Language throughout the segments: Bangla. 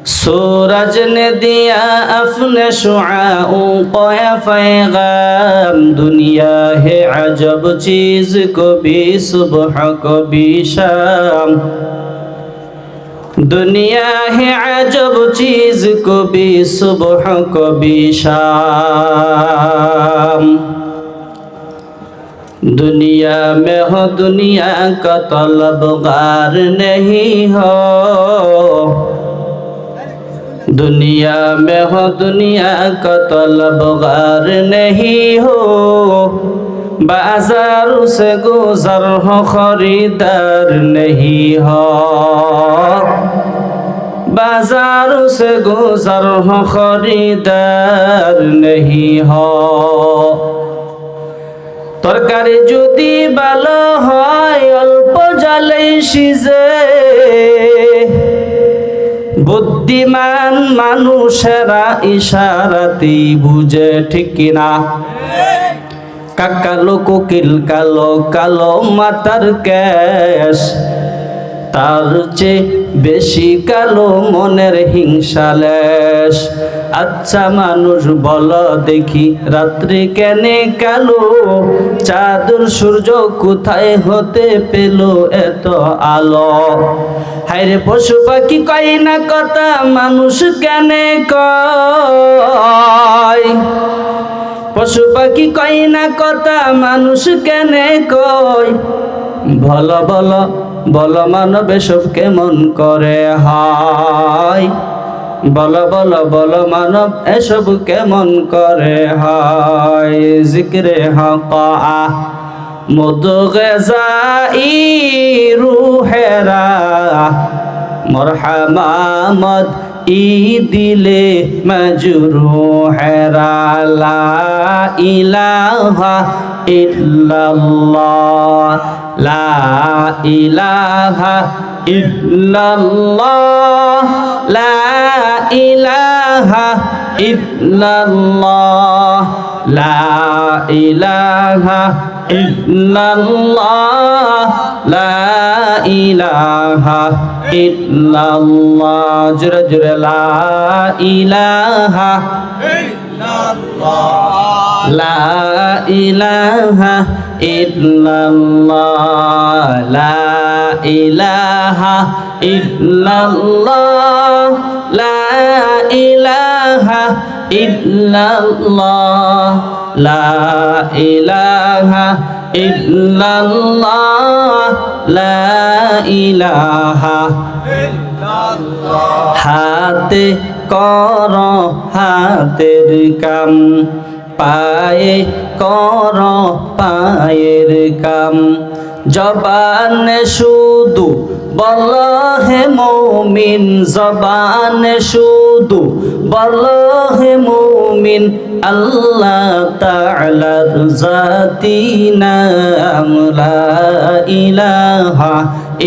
सूरज ने दिया अपने शुआओं को ये पैगाम, दुनिया है अजब चीज, कभी सुबह कभी शाम। दुनिया है अजब चीज, कभी सुबह कभी शाम। दुनिया में हो दुनिया का तलबगार नहीं हो, दुनिया में हो दुनिया का तलबगार नहीं हो। बाजारों से गुजर हो खरीदार नहीं हो, बाजारों से गुजर हो खरीदार नहीं हो। তরকারি যদি ভালো হয় অল্প জালেই সিজে, বুদ্ধিমান মানুষেরা ইশারাতেই বুঝে, ঠিক কিনা? কাকালো কোকিল কালো কালো মাথার কেশ, তার চেয়ে বেশি কালো মনের হিংসালেশ। আচ্ছা মানুষ বলো দেখি রাত্রি কেনে কালো, চাঁদর সূর্য কোথায় হতে পেল এত আলো? হায়রে পশু পাখি কয় না কথা, মানুষ কেনে কয়? পশু পাখি কয় না কথা, মানুষ কেনে কয়? বলো বলো বলো মানব এসব কেমন করে হয়? বলো বলো বলো মানব এসব কেমন করে হয়? জিক্রে হক মধু গজাই রুহেরা, মরহামা মদ ই দিলে মজরুহেরা। লা ইলাহা ইল্লাল্লাহ, লা ইলাহা ইল্লাল্লাহ, লা ইলাহা ইল্লাল্লাহ, লা ইলাহা ইল্লাল্লাহ, লা ইলাহা ইল্লাল্লাহ। জোরে জোরে লা ইলাহা ইল্লাল্লাহ, লা ইলাহা ইল্লাল্লাহ, লা ইলাহা ইল্লাল্লাহ, লা ইলাহা ইল্লাল্লাহ, লা ইলাহা ইল্লাল্লাহ, লা ইলাহা ইল্লাল্লাহ। হাতে কর হাতের কাম, পায়ে কর পায়ের কাম, জবানে শুধু বল হে মুমিন, জবানে শুধু বল হে মুমিন, আল্লাহ তাআলার জাতি নাম লা ইলাহা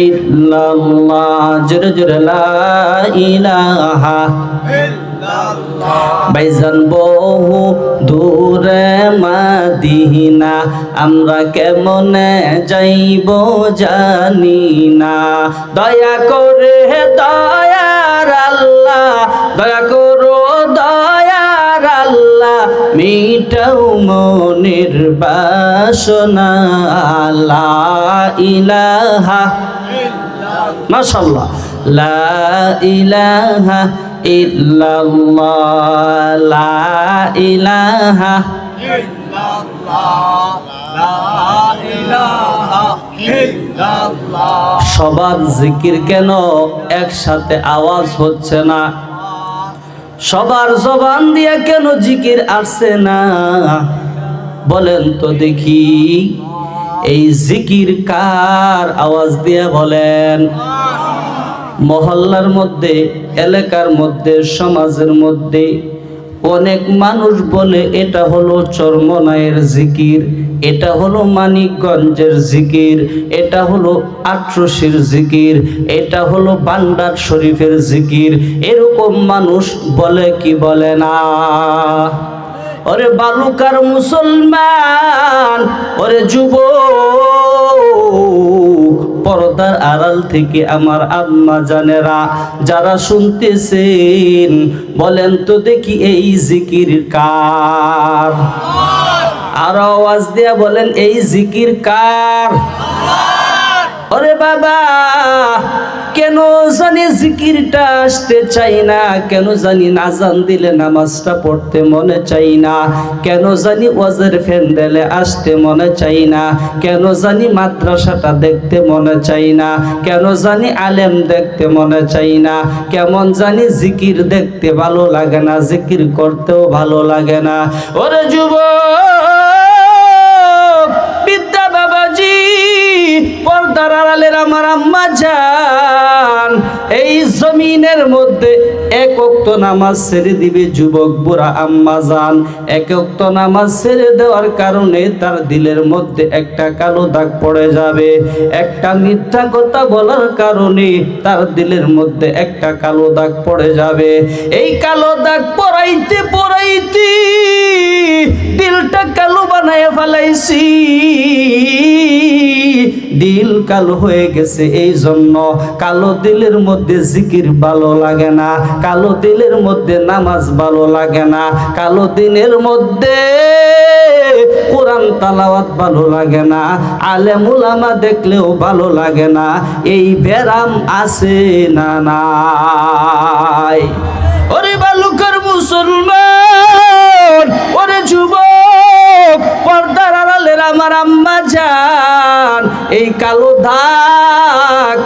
ইল্লাল্লাহ। জোরে জোরে লা ইলাহা ইল্লাল্লাহ। ভাইজান বহু দূরে মাদিনা, আমরা কেমনে যাইব জানি না। দয়া করে দয়ার আল্লাহ, দয়া করো দয়ার আল্লাহ, মিটাও মনের বাসনা। লা ইলাহা ইল্লাল্লাহ, মাশাআল্লাহ, লা ইলাহা ইল্লাল্লাহ, লা ইলাহা ইল্লাল্লাহ, লা ইলাহা ইল্লাল্লাহ। সবার জিকির কেন একসাথে আওয়াজ হচ্ছে না? সবার জবান দিয়ে কেন জিকির আসছে না? বলেন তো দেখি, এই জিকির কার আওয়াজ দিয়ে বলেন? মহল্লার মধ্যে, এলাকার মধ্যে, সমাজের মধ্যে অনেক মানুষ বলে এটা হলো চরমনায়ের জিকির, এটা হলো মানিকগঞ্জের জিকির, এটা হলো আটরশির জিকির, এটা হলো বান্ডার শরীফের জিকির। এরকম মানুষ বলে কি বলে না? ওরে বালুকার মুসলমান, ওরে যুবক, পর্দার আড়াল থেকে আমার আম্মা জানেরা যারা শুনতেছেন, বলেন তো দেখি এই জিকির কার? আর আওয়াজ দিয়া বলেন এই জিকির কার? ওরে বাবা, কেন জানি জিকিরটা আসতে চাই না, কেন জানি আযান দিলে নামাজটা পড়তে মনে চাই না, কেন জানি ওয়াজের প্যান্ডেলে আসতে মনে চাই না, কেন জানি মাদ্রাসাটা দেখতে মনে চাই না, কেন জানি আলেম দেখতে মনে চাই না, কেমন জানি জিকির দেখতে ভালো লাগে না, জিকির করতেও ভালো লাগে না। ওরে যুবক, বিদ্যা বাবাজি, পর্দার আড়ালের আমার আম্মা জান, এই জমিনের মধ্যে এক ওয়াক্ত নামাজ ছেড়ে দিবে যুবক বুড়া আম্মা জান। এক ওয়াক্ত নামাজ ছেড়ে দেওয়ার কারণে তার দিলের মধ্যে একটা কালো দাগ পড়ে যাবে। একটা মিথ্যা কথা বলার কারণে তার দিলের মধ্যে একটা কালো দাগ পড়ে যাবে। এই কালো দাগ পড়াইতে পড়াইতে দিলটা কালো বানায় ফেলাইছি। দিল কালো হয়ে গেছে, এই জন্য কালো দিলের মধ্যে জিকির ভালো লাগে না, কালো দিলের মধ্যে নামাজ ভালো লাগে না, কালো দিনের মধ্যে কোরআন তালাওয়াত ভালো লাগে না, আলেম উলামা দেখলেও ভালো লাগে না। এই ব্যারাম আছে না নাই? ওরে বালুকার মুসলমান, ওরে যুবক, পর্দার আড়ালের আমার আম্মা জান, এই কালো দাগ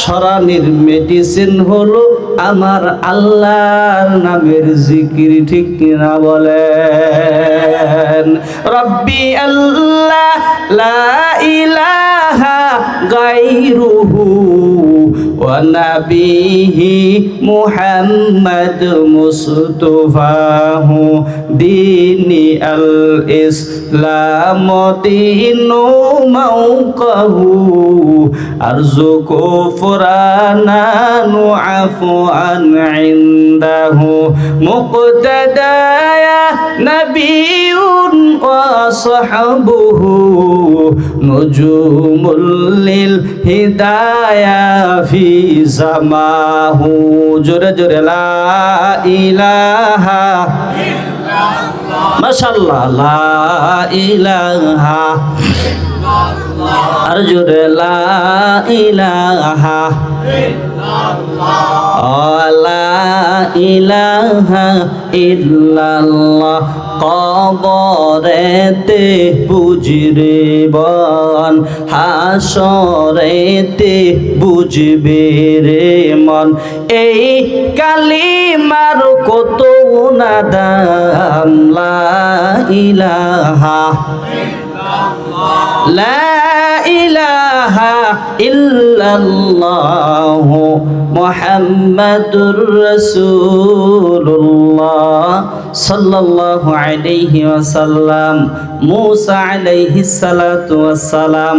সরানির মেডিসিন হলো আমার আল্লাহর নামের জিকির। ঠিক কিনা বলেন? রব্বি আল্লাহ লা ইলাহা গায়রুহু ওয়া নাবিহি মুহাম্মদ মুস্তাফাহু দীনি আল ইসলাম দীনু মাওকাহু আরজুকু ফুরানা নুআফু আন ইনদাহু মুqtadaya nabiyyun wa sahabuhu nujumul lil hidayah fi zamahu। জোরে জোরে লা ইলাহা ইল্লাল্লাহ, মাশাআল্লাহ, লা ইলাহা আর জোরে লা ইলাহা ইল্লাল্লাহ, লা ইলাহা ইল্লাল্লাহ। কবরেতে বুঝরে বন, হাসরেতে বুঝবে রে মন, এই কালিমার কত না দাম। লা ইলাহা লা ইলাহা ইল্লাল্লাহ মুহাম্মাদুর রাসূলুল্লাহ সাল্লাল্লাহু আলাইহি ওয়াসাল্লাম। মূসা আলাইহিস সালাতু ওয়াসসালাম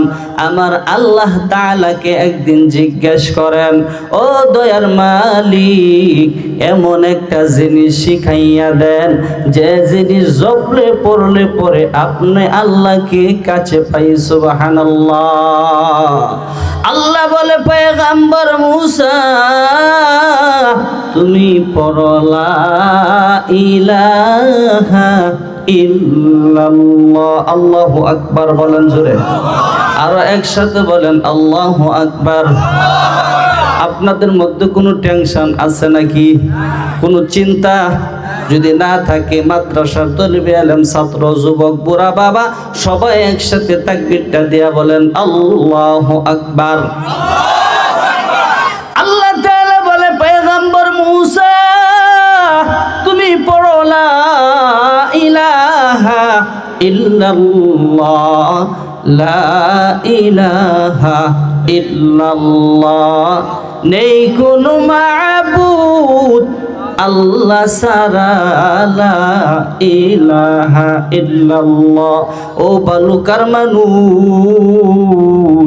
আমার আল্লাহ তাআলাকে একদিন জিজ্ঞেস করেন, ও দয়ার মালিক, এমন একটা জিনিস শিখাইয়া দেন যে জিনিস জপলে পড়লে পরে আপনি আল্লাহকে কাছে পাই। সুবহানাল্লাহ। আল্লাহ বলে, পয়গম্বর মূসা, তুমি পড়ো লা ইলাহা ইল্লাল্লাহ। আল্লাহু আকবার বলেন জোরে, আরো একসাথে বলেন আল্লাহু আকবার। আপনাদের মধ্যে কোনো টেনশন আছে নাকি? কোনো চিন্তা যদি না থাকে, মাদ্রাসার তলিবে আলেম, ছাত্র, যুবক, বুড়া, বাবা সবাই একসাথে তাকবীরটা দিয়া বলেন আল্লাহু আকবার। আল্লাহ তাআলা বলে, পয়গম্বর মূসা, তুমি পড়ো লা ইলাহা ইল্লাল্লাহ, লা ইলাহা ইল্লাল্লাহ, নেই কোনো মাবুদ আল্লাহ ছাড়া, লা ইলাহা ইল্লাল্লাহ। ও বালুকার মানুষ,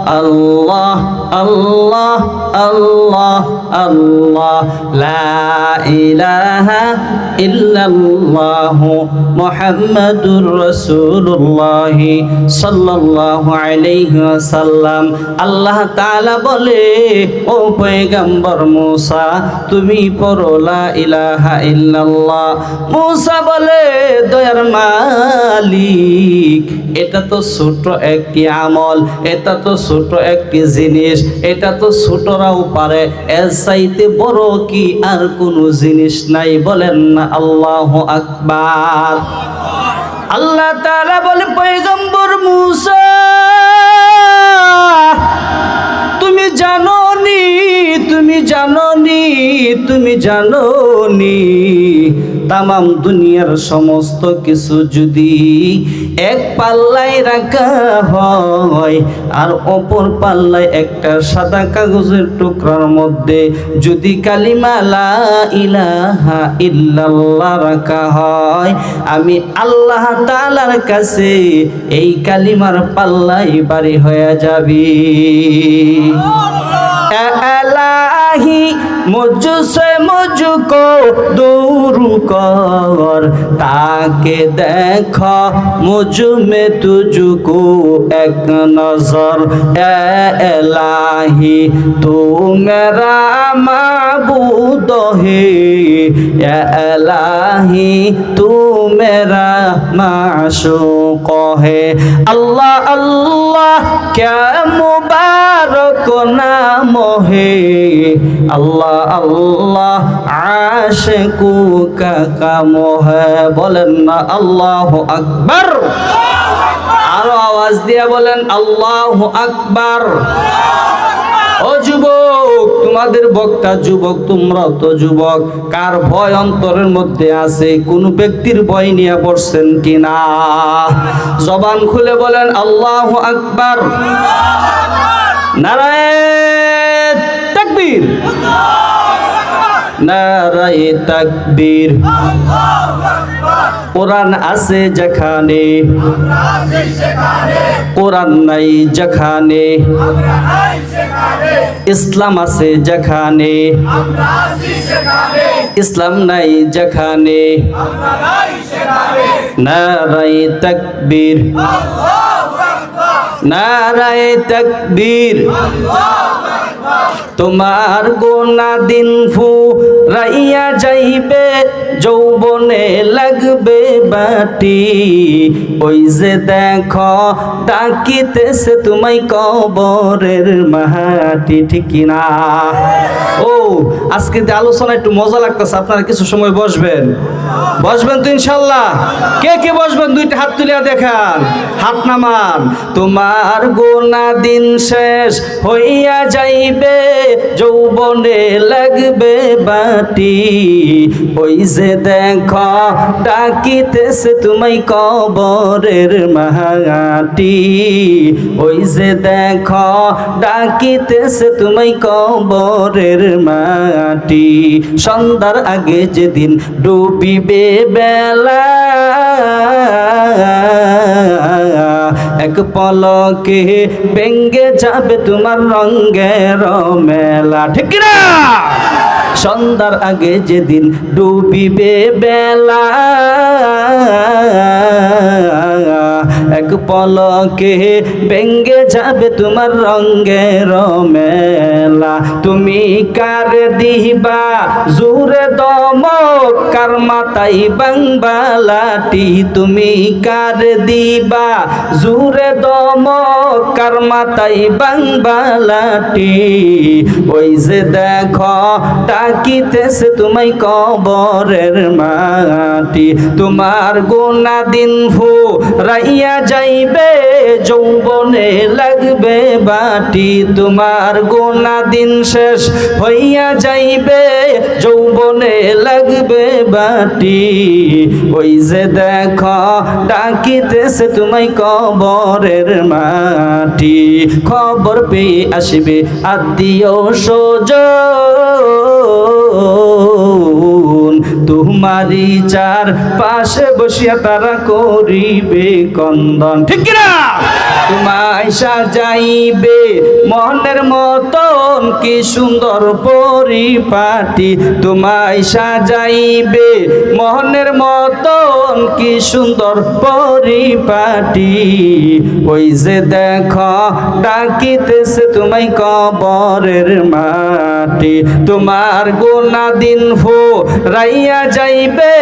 আল্লাহ আল্লাহ আল্লাহ আল্লাহ লা ইলাহা ইল্লাল্লাহ মুহাম্মাদুর রাসূলুল্লাহ সাল্লাল্লাহু আলাইহি ওয়াসাল্লাম। আল্লাহ তাআলা বলে, ও পয়গম্বর মুসা তুমি পড়ো লা ইলাহা ইল্লাল্লাহ। মুসা বলে, দয়ার মালিক এটা তো ছোট একটি আমল, এটা তো ছোট একটি জিনিস, এটা তো ছোটরাও পারে, এর চাইতে বড় কি আর কোনো জিনিস নাই? বলেন না আল্লাহু আকবার। আল্লাহ তাআলা বলে, পয়গম্বর মুসা তুমি জানোনি, তুমি জানোনি, তুমি জানোনি তামাম দুনিয়ার সমস্ত কিছু যদি এক পাল্লায় রাখা হয় আর অপর পাল্লায় একটা সাদা কাগজের টুকরার মধ্যে যদি কালিমা লা ইলাহা ইল্লাল্লাহ রাখা হয়, আমি আল্লাহ তাআলার কাছে এই কালিমার পাল্লাই ভারী হয়ে যাবে। এলাহি মুঝসে মুঝকো दूर कर, ताके देखो मुझ में तुझको एक नजर। ए इलाही तू मेरा माबूद है, ए इलाही तू मेरा माशूक है। अल्लाह अल्लाह क्या मुबारक नाम है, अल्लाह अल्लाह आशिकू का काम है। बोलेन ना अल्लाहु আকবার। আরো আওয়াজ দিয়ে বলেন আল্লাহু আকবার। ও যুবক, তোমাদের বক্তা যুবক, তোমরা তো যুবক, কার ভয় অন্তরের মধ্যে আছে? কোন ব্যক্তির ভয় নিয়ে বসছেন কিনা? জবান খুলে বলেন আল্লাহু আকবার। নারায়ে তাকবীর, নারায়ে তাকবীর। কোরআন আছে যেখানে, কোরআন নাই যেখানে, ইসলাম আছে যেখানে, ইসলাম নাই যেখানে, নারায়ে তাকবীর, নারায়ে তাকবীর। তোমার গোনা দিন ফুরাইয়া যাইবে, যৌবনে লাগবে বাটি, ওই যে দেখো ডাকিতেছে তোমায় কবরের মাটি। ঠিক কিনা? ও আজকে যে আলোচনা একটু মজা লাগতেছে, আপনারা কিছু সময় বসবেন, বসবেন তো ইনশাল্লাহ? কে কে বসবেন দুইটা হাত তুলিয়া দেখান, হাত নামান। তোমার গোনা দিন শেষ হইয়া যাইবে, যৌবনে লাগবে বাটি, ওই যে দেখো ডাকিতেছে তোমায় কবরের মাটি, ওই যে দেখো ডাকিতেছে তোমায় কবরের মাটি। সন্ধ্যার আগে যেদিন ডুবিবে বেলা, এক পলকে ভেঙ্গে যাবে তোমার রঙের মেলা। ঠিক না? সন্ধ্যার আগে যেদিন ডুবিবে বেলা, এক পলকে ভেঙ্গে যাবে তোমার রঙের মেলা। তুমি কার দিবা জোরে দমক, কার মাথায় বাংবা লাঠি, তুমি কার দিবা জোরে দমক, কার মাথায় বাংবা লাঠি, ওই যে দেখো ডাকিতেছে তোমায় কবরের মাটি। তোমার গোনা দিন ফুরাইয়া যাইবে, যৌবনে লাগবে বাটি, তোমার গোনা দিন শেষ হইয়া যাইবে, যৌবনে লাগবে বাটি, ওই যে দেখো ডাকিতেছে তোমায় কবরের মাটি। খবর পেয়ে আসবে আত্মীয় স্বজন, তোমারি চার পাশে বসিয়া তারা করিবে কন্দন। ঠিক না? তোমায় সাজাইবে মনের মতন কি সুন্দর পরিপাটি, তোমায় সাজাইবে মনের মতন কি সুন্দর পরিপাটি। ওই যে দেখো ডাকিতেছে তোমায় কবরের মাটি, তোমার গোনা দিন রাইয়া যাইবে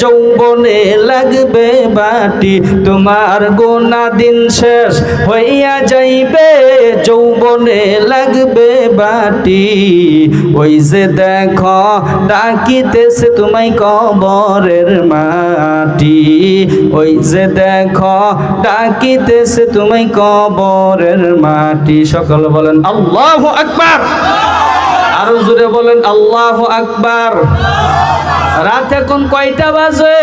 যৌবনে লাগবে বাটি, তোমার গোনা দিন শেষ হইয়া যাইবে যৌবনে লাগবে বাটি। ওই যে দেখো ডাকিতেছে তোমায় কবরের মাটি, ওই যে দেখো ডাকিতেছে তোমায় কবরের মাটি। সকল বলেন আল্লাহু আকবার, আরো জোরে বলেন আল্লাহু আকবার। রাত এখন কয়টা বাজে?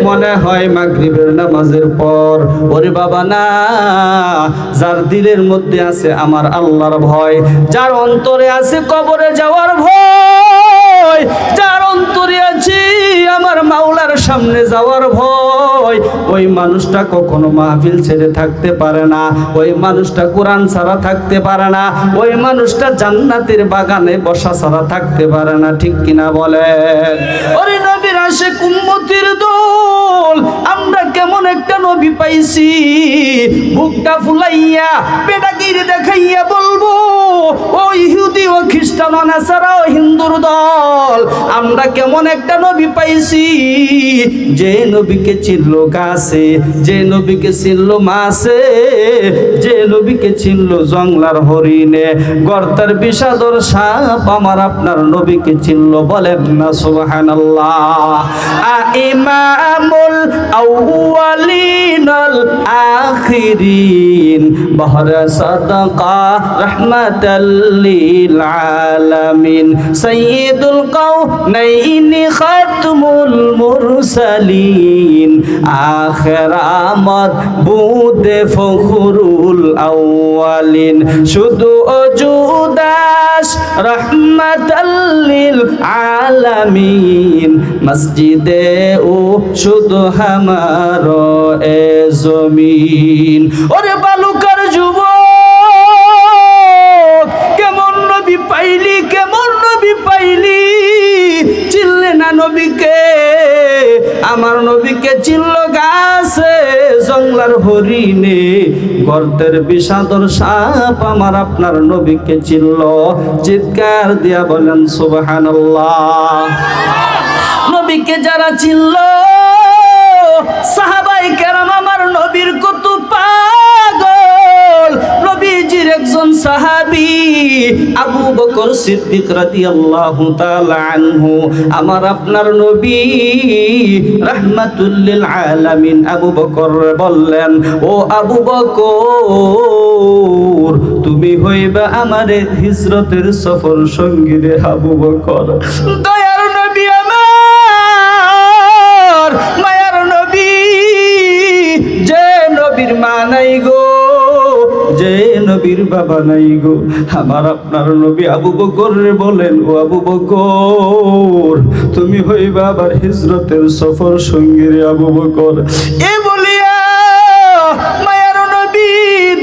মনে হয় মাগরিবের নামাজের পর। ওরে বাবা না, যার দিলের মধ্যে আছে আমার আল্লাহর ভয়, যার অন্তরে আছে কবরে যাওয়ার ভয়, যার অন্তরে আছে আমার মাওলার সামনে যাওয়ার ভয়, ওই মানুষটা কখনো মাহফিল ছেড়ে থাকতে পারে না, ওই মানুষটা কোরআন ছাড়া থাকতে পারে না, ওই মানুষটা জান্নাতের বাগানে বসা ছাড়া থাকতে পারে না। ঠিক কিনা বলেন? ওরে নবীর আশিক উম্মতের দল, আমরা কেমন একটা নবী পাইছি, বুকটা ফুলাইয়া পেটাগিরি দেখাইয়া বলবো ও ইহুদি ও খ্রিস্টান ও নাসারা ও হিন্দুর দল, আমরা কেমন একটা নবী পাইছি, যে নবীকে চিনল গাছে, যে নবীকে চিনল মাছে, যে নবীকে চিনল জংলার হরিণে, গর্তের বিষাদর সাপ আমার আপনার নবীকে চিনল। বলেন না সুবহানাল্লাহ। ইমামুল আউয়ালিন আল আখিরিন বহরা সাদাকা রাহমাতাল লিল আলামিন সাইয়্যিদুল কাউনাইনি খাতমুল মুরসালিন আখিরামত বুদে ফখরুল আউয়ালিন শুধু ওজুদাস রাহমাতাল লিল আলামিন মসজিদে ও শুধু হামারো এ জমিন। ওরে বালুকার যুবক, কেমন নবী পাইলি, কেমন নবী পাইলি, চিনলে না নবীকে? আমার নবীকে চিনল গাছে, জংলার হরিণে, গর্তের বিষাদর সাপ আমার আপনার নবীকে চিনল। চিৎকার দিয়া বলেন সুবহানাল্লাহ। নবীকে যারা চিনল, সাহাবায়ে কেরাম আমার নবীর কত পাগল। নবীজির একজন সাহাবী আবু বকর সিদ্দিক রাদিয়াল্লাহু তাআলা আনহু, আমার আপনার নবী রাহমাতুল লিল আলামিন আবু বকর বললেন, ও আবু বকর, তুমি হইবা আমারে হিজরতের সফর সঙ্গী রে আবু বকর। দয়ার নবী আমার, মায়ার নবী, যে নবীর মা নাই গো, যে নবীর বাবা নাই গো, আমার আপনার নবী আবু বকর রে বলেন, ও আবু বকর, তুমি হইবা আবার হিজরতের সফর সঙ্গী রে আবু বকর। এ বলিয়া মায়ার নবী,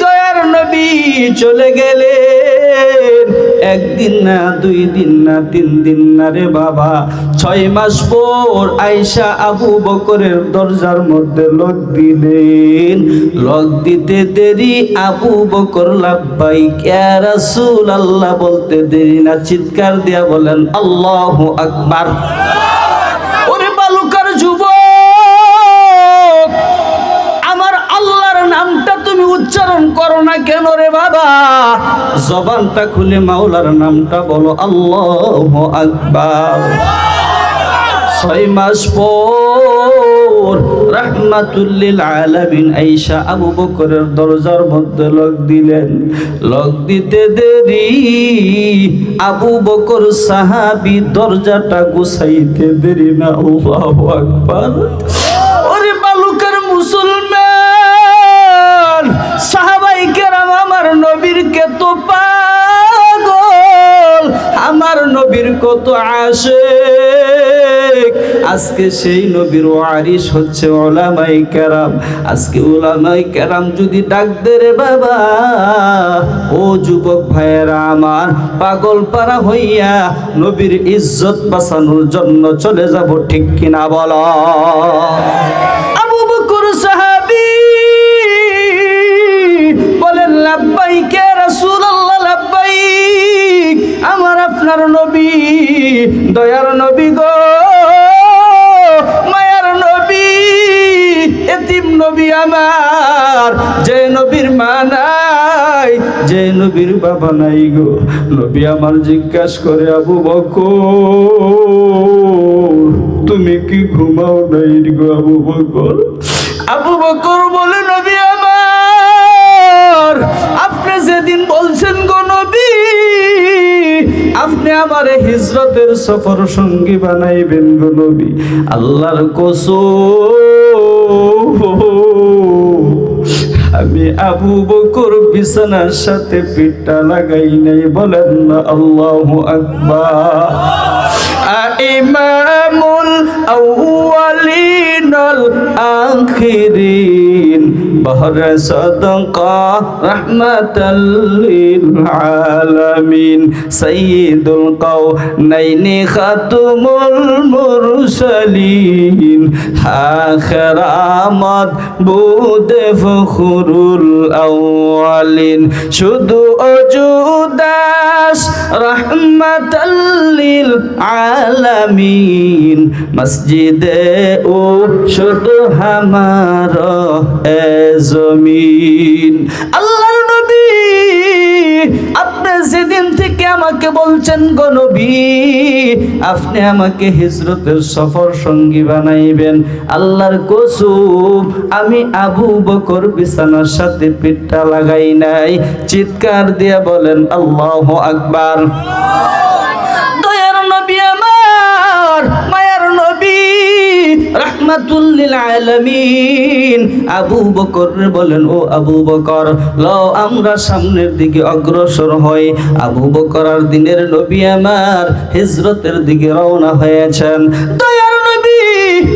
দয়ার নবী চলে গেলেন। একদিন না, দুই দিন না, তিন দিন না রে বাবা, 6 মাস পর আয়েশা আবু বকরের দরজার মধ্যে লক দিলেন। লক দিতে দেরি, আবু বকর লাব্বাইক ইয়া রাসূলুল্লাহ বলতে দেরি না, চিৎকার দিয়া বলেন আল্লাহু আকবার। ওরে বালুকার যুবক, আমার আল্লাহর নামটা তুমি উচ্চারণ করো না কেন রে বাবা? জবানটা খুলে মাওলার নামটা বলো, আল্লাহু আকবার। 6 মাস পর রাহমাতুল লিল আলামিন আয়েশা আবু বকরের দরজার মধ্যে লক দিলেন। লক দিতে দেরি, আবু বকর সাহাবী দরজাটা গুছাইতে দেরি না। আল্লাহু আকবার। ওরে বালুকার মুসলমান, সাহাবায়ে কেরাম আমার নবীর কত পাগল, আমার নবীর কত আশিক। আজকে সেই নবীর ওয়ারিস হচ্ছে উলামায়ে কেরাম। আজকে উলামায়ে কেরাম যদি ডাক দে রে বাবা, ও যুবক ভাইয়েরা আমার, পাগল পারা হইয়া নবীর ইজ্জত বাঁচানোর জন্য চলে যাব, ঠিক কিনা বলো? আবু বকর সাহাবী বলেন, লাব্বাইক ইয়া রাসূলুল্লাহ, লাব্বাইক। আমার আপনার নবী, দয়ার নবী গো, মায়ার নবী, এতিম নবী আমার, যে নবীর মা নাই, যে নবীর বাবা নাই গো। নবী আমার জিজ্ঞাসা করে, আবু বকর তুমি কি ঘুমাও নাই গো? আবু বকর, আবু বকর বলে, নবী আমার, আপনি যেদিন বলছেন গো নবী, আপনি আমারে হিজরতের সফর সঙ্গী বানাইবেন গো নবী, আল্লাহর কসম আমি আবু বকর বিছানার সাথে পিঠটা লাগাই নাই। বলেন না আল্লাহু আকবার। ইমামুল আউয়ালিন আল আখিরিন, বহরে সাদাকা রাহমাতাল লিল আলামিন, সাইয়্যিদুল কাওনাইনি খাতুমুল মুরসালিন, আখিরামাত বুদে ফখরুল আউয়ালিন, শুধু অজুদাস রাহমাতাল লিল আলামিন, মসজিদে ও শুধু হামার এ জমিন। আল্লাহর নবী, আপনি যেদিন থেকে আমাকে বলছেন গো নবী, আপনি আমাকে হিজরতের সফর সঙ্গী বানাইবেন, আল্লাহর কসম আমি আবু বকর বিছানার সাথে পিঠটা লাগাই নাই। চিৎকার দিয়ে বলেন আল্লাহু আকবার। দয়ার নবী আমার, মায়ার নবী, রাহমাতুল লিল আলামিন, আবু বকর বলেন, ও আবু বকর, লও আমরা সামনের দিকে অগ্রসর হই। আবু বকর আর দিনের নবী আমার হিজরতের দিকে রওনা হয়েছেন। দয়ার নবী,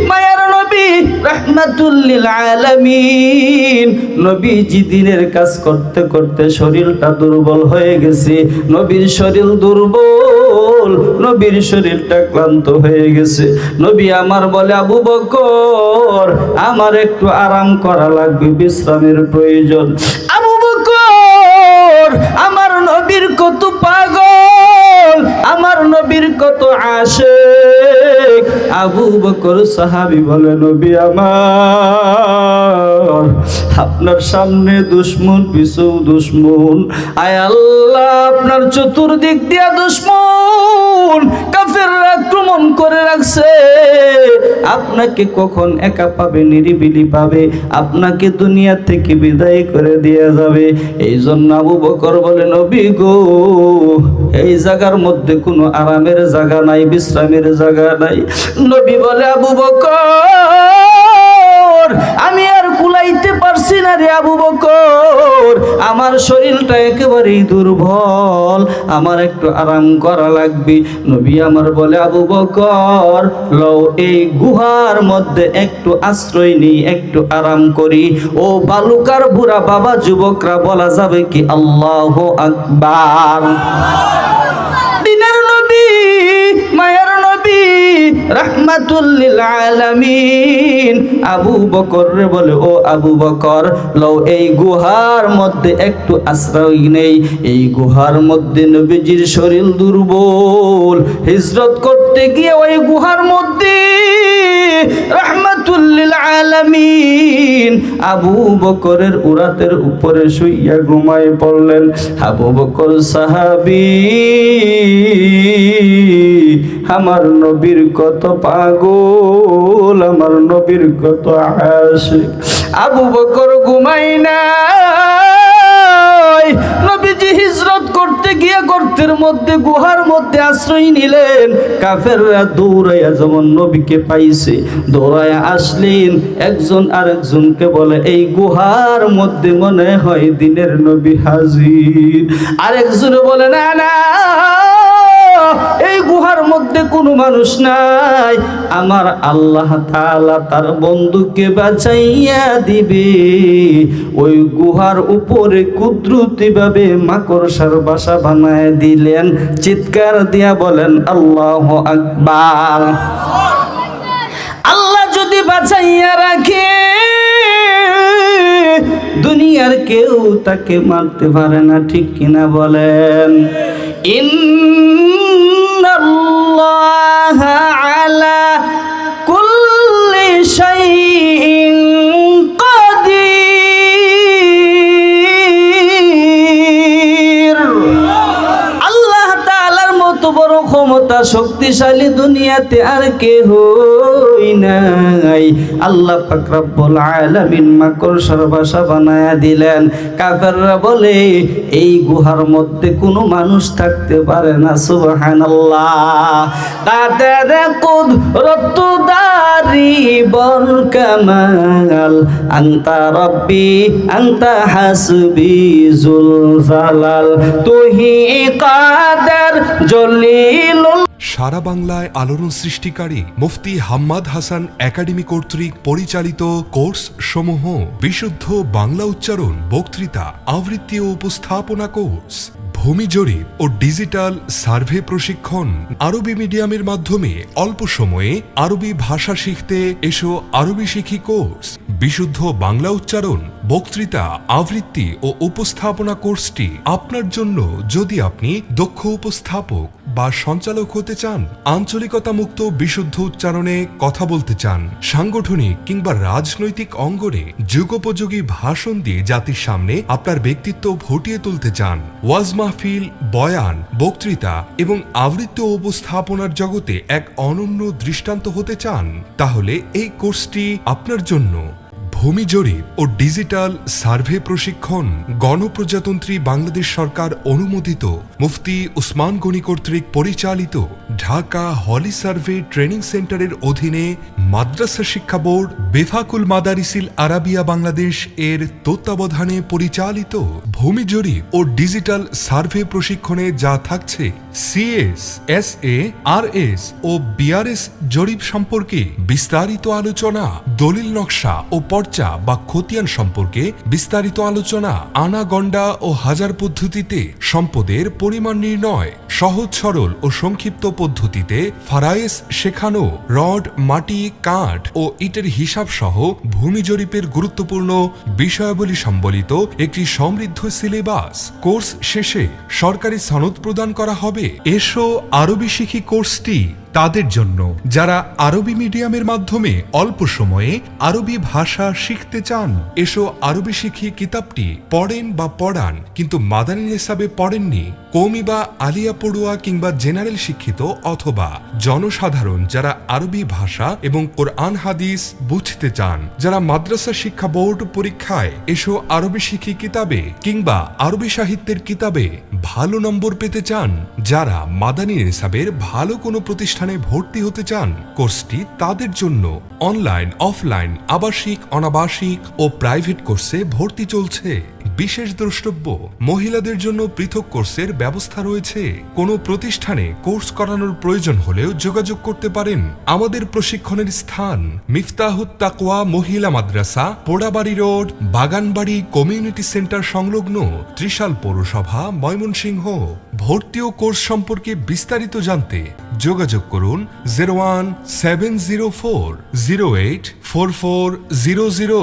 মায়ার নবী, রাহমাতুল লিল আলামিন, নবীজি দিনের কাজ করতে করতে শরীরটা দুর্বল হয়ে গেছে। নবীর শরীর দুর্বল, নবীর শরীরটা ক্লান্ত হয়ে গেছে। নবী আমার বলে, আবু বকর আমার একটু আরাম করা লাগবে, বিশ্রামের প্রয়োজন। আবু বকর আমার নবীর কত পাগল, আমার নবীর কত আশিক। আবু বকর সাহাবী বলে, নবী আমার, আপনার সামনে দুশমন, পিছু দুশমন, আয় আল্লাহ আপনার চতুর্দিক দিয়া দুশমন কাফেররা আক্রমণ করে রাখছে। আপনাকে কখন একা পাবে, নিরিবিলি পাবে, আপনাকে দুনিয়া থেকে বিদায় করে দিয়ে যাবে। এই জন্য আবু বকর বলে, নবী গো, এই জায়গার মধ্যে কোনো আরামের জায়গা নাই, বিশ্রামের জায়গা নাই। নবী বলে, আবু বকর আমি আর কুলাইতে পারছি না রে আবু বকর, আমার শরীরটা একেবারেই দুর্বল, আমার একটু আরাম করা লাগবে। নবী আমার বলে, আবু বকর লও এই গুহার মধ্যে একটু আশ্রয় নেই, একটু আরাম করি। ও বালুকার বুড়া বাবা যুবকরা বলা যাবে কি আল্লাহু আকবার। দিনের নবী, মায়ের নবী, রাহমাতুল লিল আলামিন, আবু বকর রে বলে, ও আবু বকর লও এই গুহার মধ্যে একটু আশ্রয় নেই। এই গুহার মধ্যে নবীজির শরীর দুর্বল, হিজরত করতে গিয়ে ওই গুহার মধ্যে রাহমাতুল লিল আলামিন আবু বকরের উরাতের উপরে শুইয়া ঘুমায় পড়লেন। আবু বকর সাহাবী, আমার নবীর কত পাগল, আমার নবীর কত আশিক। আবু বকর ঘুমাই নাই, নবীজি হিজরত করতে গিয়ে গর্তের মধ্যে, গুহার মধ্যে আশ্রয় নিলেন। কাফেররা দৌড়াইয়া যেমন নবীকে পাইছে, দৌড়াইয়া আসলেন, একজন আরেকজনকে বলে, এই গুহার মধ্যে মনে হয় দিনের নবী হাজির। আরেকজন বলে, না না, এই গুহার মধ্যে কোনো মানুষ নাই, আমার আল্লাহ তাআলা তার বন্ধুকে বাঁচাইয়া দিবে। ওই গুহার উপরে কুদরতিভাবে মাকড়সার বাসা বানায় দিলেন। চিৎকার দিয়া বলেন আল্লাহু আকবার। আল্লাহ যদি বাঁচাইয়া রাখে, দুনিয়ার কেউ তাকে মারতে পারে না, ঠিক কিনা বলেন? ইন্নাল্লাহা আলা কুল্লি শাইইন কাদির। আল্লাহ তাআলার মতো বড় ক্ষমতা শক্তিশালী দুনিয়াতে আর কেহই নাই। আল্লাহ পাক রব্বুল আলামিন মাকড়সার বাসা বানায়া দিলেন। কাফেররা বলে এই গুহার মধ্যে কোনো মানুষ থাকতে পারে না। সুবহানাল্লাহ। তাদের কুদরত দারি বল কামাল, আনতা রব্বি আনতা হাসবি জুল জালাল, তুহি কাদের জলিলুল। সারা বাংলায় আলোড়ন সৃষ্টিকারী মুফতি হাম্মাদ হাসান একাডেমি কর্তৃক পরিচালিত কোর্স সমূহ: বিশুদ্ধ বাংলা উচ্চারণ, বক্তৃতা, আবৃত্তি ও উপস্থাপনা কোর্স, ভূমি জরিপ ও ডিজিটাল সার্ভে প্রশিক্ষণ, আরবি মিডিয়ামের মাধ্যমে অল্প সময়ে আরবি ভাষা শিখতে এসো আরবি শিখি কোর্স। বিশুদ্ধ বাংলা উচ্চারণ, বক্তৃতা, আবৃত্তি ও উপস্থাপনা কোর্সটি আপনার জন্য যদি আপনি দক্ষ উপস্থাপক বা সঞ্চালক হতে চান, আঞ্চলিকতা মুক্ত বিশুদ্ধ উচ্চারণে কথা বলতে চান, সাংগঠনিক কিংবা রাজনৈতিক অঙ্গনে যুগোপযোগী ভাষণ দিয়ে জাতির সামনে আপনার ব্যক্তিত্ব ফুটিয়ে তুলতে চান, ওয়াজ মাহফিল, বয়ান, বক্তৃতা এবং আবৃত্তি ও উপস্থাপনার জগতে এক অনন্য দৃষ্টান্ত হতে চান, তাহলে এই কোর্সটি আপনার জন্য। ভূমি জরিপ ও ডিজিটাল সার্ভে প্রশিক্ষণ গণপ্রজাতন্ত্রী বাংলাদেশ সরকার অনুমোদিত মুফতি উসমান গনি কর্তৃক পরিচালিত ঢাকা হলি সার্ভে ট্রেনিং সেন্টারের অধীনে মাদ্রাসা শিক্ষা বোর্ড বেফাকুল মাদারিসিল আরাবিয়া বাংলাদেশ এর তত্ত্বাবধানে পরিচালিত ভূমি জরিপ ও ডিজিটাল সার্ভে প্রশিক্ষণে যা থাকছে: সিএস, এসএ, আরএস ও বিআরএস জরিপ সম্পর্কে বিস্তারিত আলোচনা, দলিল নকশা ও পর্চা বা খতিয়ান সম্পর্কে বিস্তারিত আলোচনা, আনা গন্ডা ও হাজার পদ্ধতিতে সম্পদের পরিমাণ নির্ণয়, সহজ সরল ও সংক্ষিপ্ত পদ্ধতিতে ফারায়েস শেখানো, রড, মাটি, কাঠ ও ইটের হিসাব সহ ভূমি জরিপের গুরুত্বপূর্ণ বিষয়াবলী সম্বলিত একটি সমৃদ্ধ সিলেবাস। কোর্স শেষে সরকারি সনদ প্রদান করা হবে। এসো আরবি শিখি কোর্সটি তাদের জন্য যারা আরবি মিডিয়ামের মাধ্যমে অল্প সময়ে আরবি ভাষা শিখতে চান। এসো আরবি শিখি কিতাবটি পড়েন বা পড়ান কিন্তু মাদানী নিসাবে পড়েননি, কওমি বা আলিয়া পড়ুয়া কিংবা জেনারেল শিক্ষিত অথবা জনসাধারণ যারা আরবি ভাষা এবং কোরআন হাদিস বুঝতে চান, যারা মাদ্রাসা শিক্ষা বোর্ড পরীক্ষায় এসো আরবি শিখি কিতাবে কিংবা আরবি সাহিত্যের কিতাবে ভালো নম্বর পেতে চান, যারা মাদানী নিসাবের ভালো কোনো প্রতিষ্ঠানে ভর্তি হতে চান, কোর্সটি তাদের জন্য। অনলাইন, অফলাইন, আবাসিক, অনাবাসিক ও প্রাইভেট কোর্সে ভর্তি চলছে। বিশেষ দ্রষ্টব্য: মহিলাদের জন্য পৃথক কোর্সের ব্যবস্থা রয়েছে। কোনো প্রতিষ্ঠানে কোর্স করানোর প্রয়োজন হলেও যোগাযোগ করতে পারেন। আমাদের প্রশিক্ষণের স্থান: মিফতাহুত তাকওয়া মহিলা মাদ্রাসা, পোড়াবাড়ি রোড, বাগানবাড়ি কমিউনিটি সেন্টার সংলগ্ন, ত্রিশাল পৌরসভা, ময়মনসিংহ। ভর্তি ও কোর্স সম্পর্কে বিস্তারিত জানতে যোগাযোগ করুন 01704 084400।